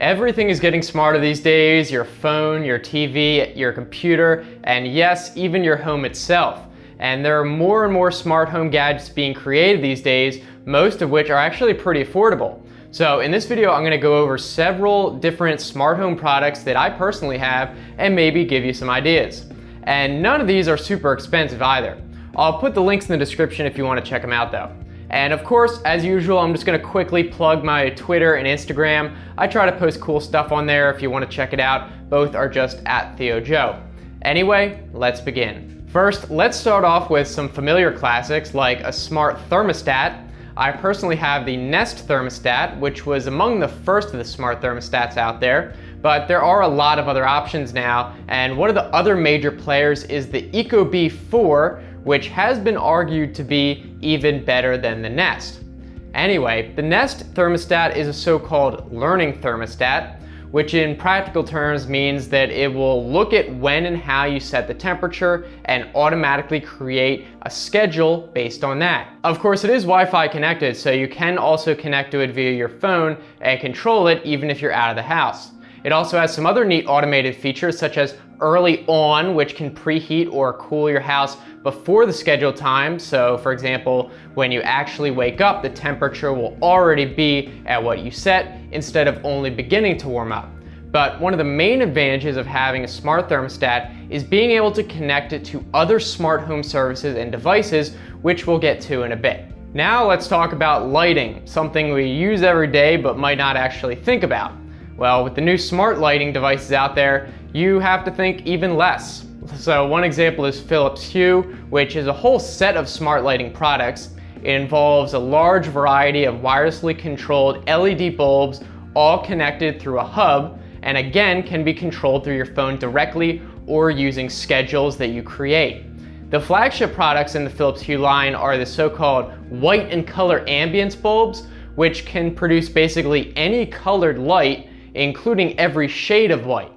Everything is getting smarter these days, your phone, your TV, your computer, and yes, even your home itself. And there are more and more smart home gadgets being created these days, most of which are actually pretty affordable. So in this video, I'm going to go over several different smart home products that I personally have and maybe give you some ideas. And none of these are super expensive either. I'll put the links in the description if you want to check them out though. And of course, as usual, I'm just going to quickly plug my Twitter and Instagram. I try to post cool stuff on there if you want to check it out. Both are just @TheoJoe. Anyway, let's begin. First, let's start off with some familiar classics like a smart thermostat. I personally have the Nest thermostat, which was among the first of the smart thermostats out there, but there are a lot of other options now, and one of the other major players is the Ecobee 4, which has been argued to be even better than the Nest. Anyway, the Nest thermostat is a so-called learning thermostat, which in practical terms means that it will look at when and how you set the temperature and automatically create a schedule based on that. Of course, it is Wi-Fi connected, so you can also connect to it via your phone and control it even if you're out of the house. It also has some other neat automated features such as early on, which can preheat or cool your house before the scheduled time. So for example, when you actually wake up, the temperature will already be at what you set instead of only beginning to warm up. But one of the main advantages of having a smart thermostat is being able to connect it to other smart home services and devices, which we'll get to in a bit. Now let's talk about lighting, something we use every day but might not actually think about. Well, with the new smart lighting devices out there, you have to think even less. So one example is Philips Hue, which is a whole set of smart lighting products. It involves a large variety of wirelessly controlled LED bulbs, all connected through a hub, and again can be controlled through your phone directly or using schedules that you create. The flagship products in the Philips Hue line are the so-called white and color ambience bulbs, which can produce basically any colored light, including every shade of white.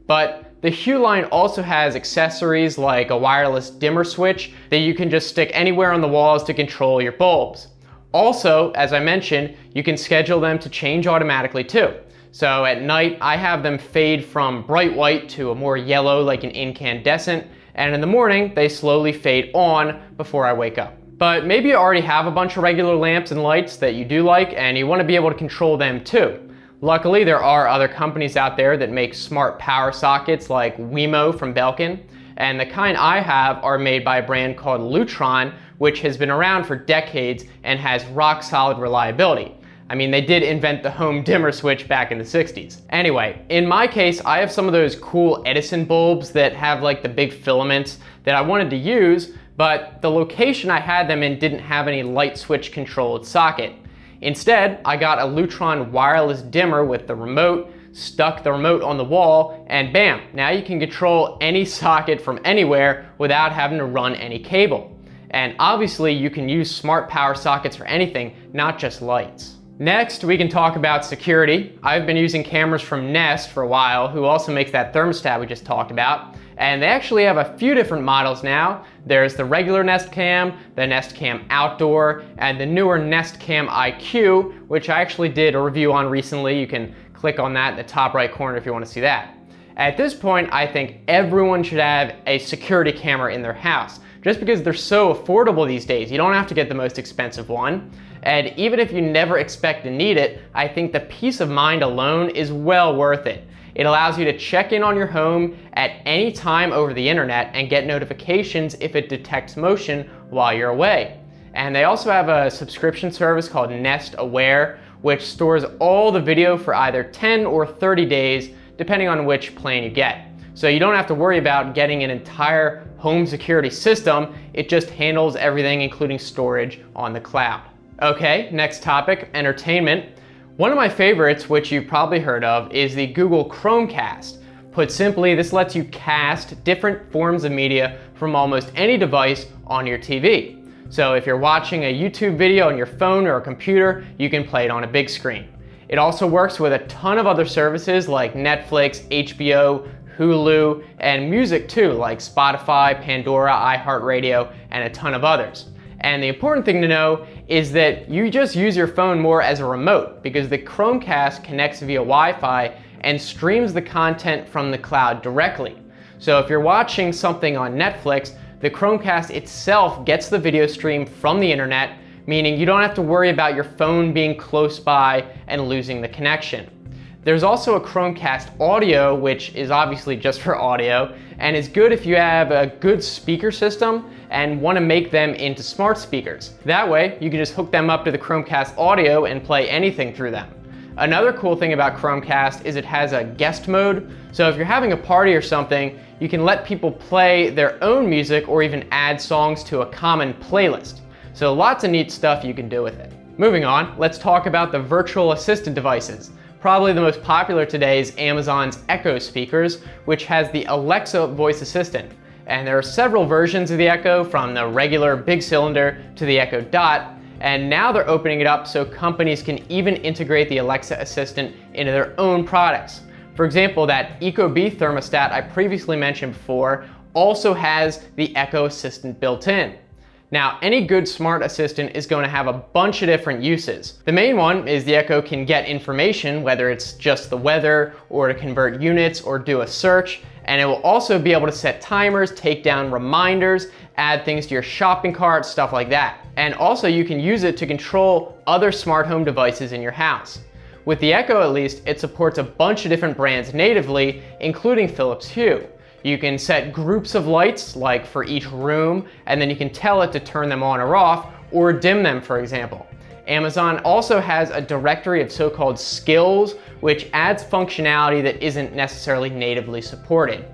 But the Hue line also has accessories like a wireless dimmer switch that you can just stick anywhere on the walls to control your bulbs. Also, as I mentioned, you can schedule them to change automatically too. So at night, I have them fade from bright white to a more yellow like an incandescent, and in the morning, they slowly fade on before I wake up. But maybe you already have a bunch of regular lamps and lights that you do like and you want to be able to control them too. Luckily, there are other companies out there that make smart power sockets like Wemo from Belkin, and the kind I have are made by a brand called Lutron, which has been around for decades and has rock solid reliability. I mean, they did invent the home dimmer switch back in the 60s. Anyway, in my case, I have some of those cool Edison bulbs that have like the big filaments that I wanted to use, but the location I had them in didn't have any light switch controlled socket. Instead, I got a Lutron wireless dimmer with the remote, stuck the remote on the wall, and bam, now you can control any socket from anywhere without having to run any cable. And obviously you can use smart power sockets for anything, not just lights. Next, we can talk about security. I've been using cameras from Nest for a while, who also makes that thermostat we just talked about. And they actually have a few different models now. There's the regular Nest Cam, the Nest Cam Outdoor, and the newer Nest Cam IQ, which I actually did a review on recently. You can click on that in the top right corner if you want to see that. At this point, I think everyone should have a security camera in their house, just because they're so affordable these days. You don't have to get the most expensive one. And even if you never expect to need it, I think the peace of mind alone is well worth it. It allows you to check in on your home at any time over the internet and get notifications if it detects motion while you're away. And they also have a subscription service called Nest Aware, which stores all the video for either 10 or 30 days, depending on which plan you get. So you don't have to worry about getting an entire home security system. It just handles everything, including storage on the cloud. Okay, next topic, entertainment. One of my favorites, which you've probably heard of, is the Google Chromecast. Put simply, this lets you cast different forms of media from almost any device on your TV. So if you're watching a YouTube video on your phone or a computer, you can play it on a big screen. It also works with a ton of other services like Netflix, HBO, Hulu, and music too, like Spotify, Pandora, iHeartRadio, and a ton of others. And the important thing to know is that you just use your phone more as a remote, because the Chromecast connects via Wi-Fi and streams the content from the cloud directly. So if you're watching something on Netflix, the Chromecast itself gets the video stream from the internet, meaning you don't have to worry about your phone being close by and losing the connection. There's also a Chromecast Audio, which is obviously just for audio, and is good if you have a good speaker system and want to make them into smart speakers. That way, you can just hook them up to the Chromecast Audio and play anything through them. Another cool thing about Chromecast is it has a guest mode, so if you're having a party or something, you can let people play their own music or even add songs to a common playlist. So lots of neat stuff you can do with it. Moving on, let's talk about the virtual assistant devices. Probably the most popular today is Amazon's Echo speakers, which has the Alexa voice assistant. And there are several versions of the Echo, from the regular big cylinder to the Echo Dot, and now they're opening it up so companies can even integrate the Alexa assistant into their own products. For example, that ecobee thermostat I previously mentioned before also has the Echo assistant built in. Now, any good smart assistant is going to have a bunch of different uses. The main one is the Echo can get information, whether it's just the weather, or to convert units, or do a search, and it will also be able to set timers, take down reminders, add things to your shopping cart, stuff like that. And also you can use it to control other smart home devices in your house. With the Echo at least, it supports a bunch of different brands natively, including Philips Hue. You can set groups of lights, like for each room, and then you can tell it to turn them on or off, or dim them, for example. Amazon also has a directory of so-called skills, which adds functionality that isn't necessarily natively supported.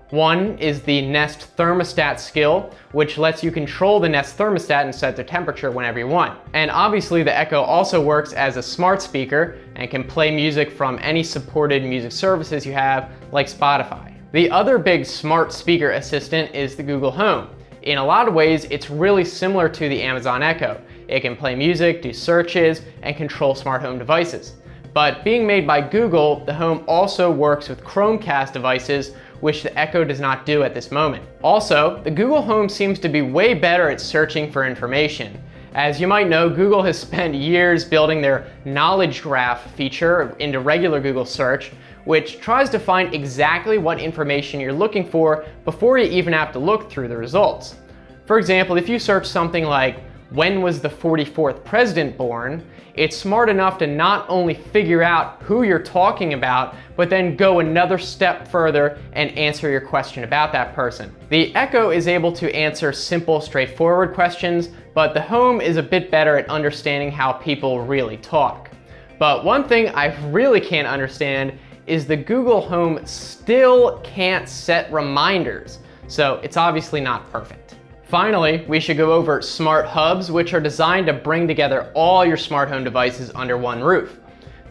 One is the Nest Thermostat skill, which lets you control the Nest thermostat and set the temperature whenever you want. And obviously the Echo also works as a smart speaker and can play music from any supported music services you have, like Spotify. The other big smart speaker assistant is the Google Home. In a lot of ways, it's really similar to the Amazon Echo. It can play music, do searches, and control smart home devices. But being made by Google, the Home also works with Chromecast devices, which the Echo does not do at this moment. Also, the Google Home seems to be way better at searching for information. As you might know, Google has spent years building their Knowledge Graph feature into regular Google search, which tries to find exactly what information you're looking for before you even have to look through the results. For example, if you search something like, "When was the 44th president born?" it's smart enough to not only figure out who you're talking about, but then go another step further and answer your question about that person. The Echo is able to answer simple, straightforward questions, but the Home is a bit better at understanding how people really talk. But one thing I really can't understand is the Google Home still can't set reminders, so it's obviously not perfect. Finally, we should go over smart hubs, which are designed to bring together all your smart home devices under one roof.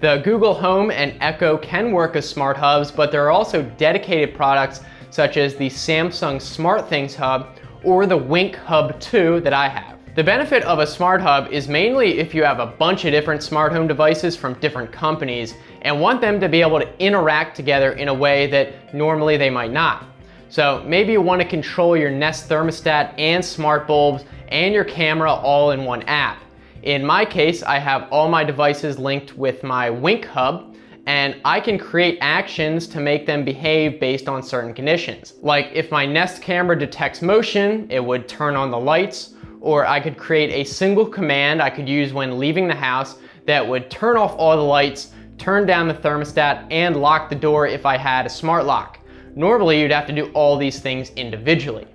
The Google Home and Echo can work as smart hubs, but there are also dedicated products such as the Samsung SmartThings Hub or the Wink Hub 2 that I have. The benefit of a smart hub is mainly if you have a bunch of different smart home devices from different companies and want them to be able to interact together in a way that normally they might not. So maybe you want to control your Nest thermostat and smart bulbs and your camera all in one app. In my case, I have all my devices linked with my Wink Hub, and I can create actions to make them behave based on certain conditions. Like if my Nest camera detects motion, it would turn on the lights, or I could create a single command I could use when leaving the house that would turn off all the lights, turn down the thermostat, and lock the door if I had a smart lock. Normally, you'd have to do all these things individually.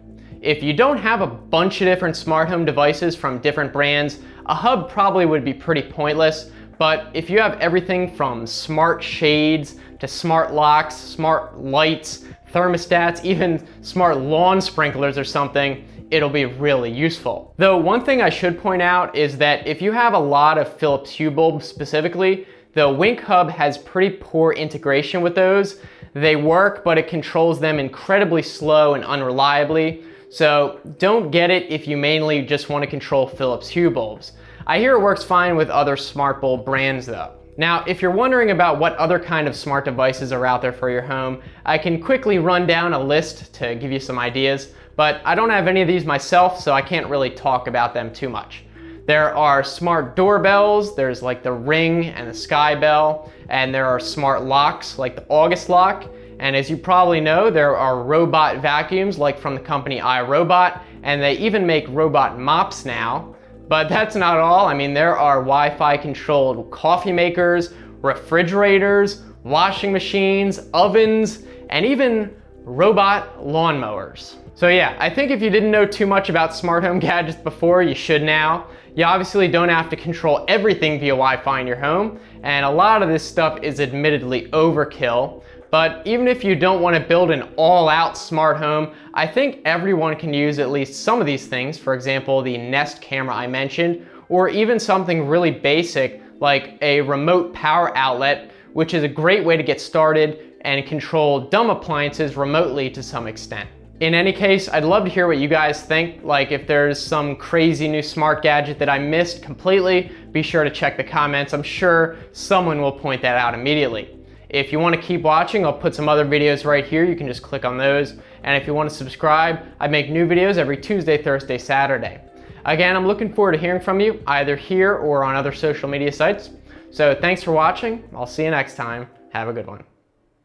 If you don't have a bunch of different smart home devices from different brands, a hub probably would be pretty pointless, but if you have everything from smart shades to smart locks, smart lights, thermostats, even smart lawn sprinklers or something, it'll be really useful. Though one thing I should point out is that if you have a lot of Philips Hue bulbs specifically, the Wink Hub has pretty poor integration with those. They work, but it controls them incredibly slow and unreliably. So don't get it if you mainly just want to control Philips Hue bulbs. I hear it works fine with other smart bulb brands though. Now, if you're wondering about what other kind of smart devices are out there for your home, I can quickly run down a list to give you some ideas, but I don't have any of these myself, so I can't really talk about them too much. There are smart doorbells, there's like the Ring and the Sky Bell, and there are smart locks like the August lock. And as you probably know, there are robot vacuums like from the company iRobot, and they even make robot mops now. But that's not all. I mean, there are Wi-Fi controlled coffee makers, refrigerators, washing machines, ovens, and even robot lawnmowers. So yeah, I think if you didn't know too much about smart home gadgets before, you should now. You obviously don't have to control everything via Wi-Fi in your home, and a lot of this stuff is admittedly overkill. But even if you don't want to build an all-out smart home, I think everyone can use at least some of these things. For example, the Nest camera I mentioned, or even something really basic like a remote power outlet, which is a great way to get started and control dumb appliances remotely to some extent. In any case, I'd love to hear what you guys think. Like if there's some crazy new smart gadget that I missed completely, be sure to check the comments. I'm sure someone will point that out immediately. If you want to keep watching, I'll put some other videos right here. You can just click on those. And if you want to subscribe, I make new videos every Tuesday, Thursday, Saturday. Again, I'm looking forward to hearing from you, either here or on other social media sites. So thanks for watching. I'll see you next time. Have a good one.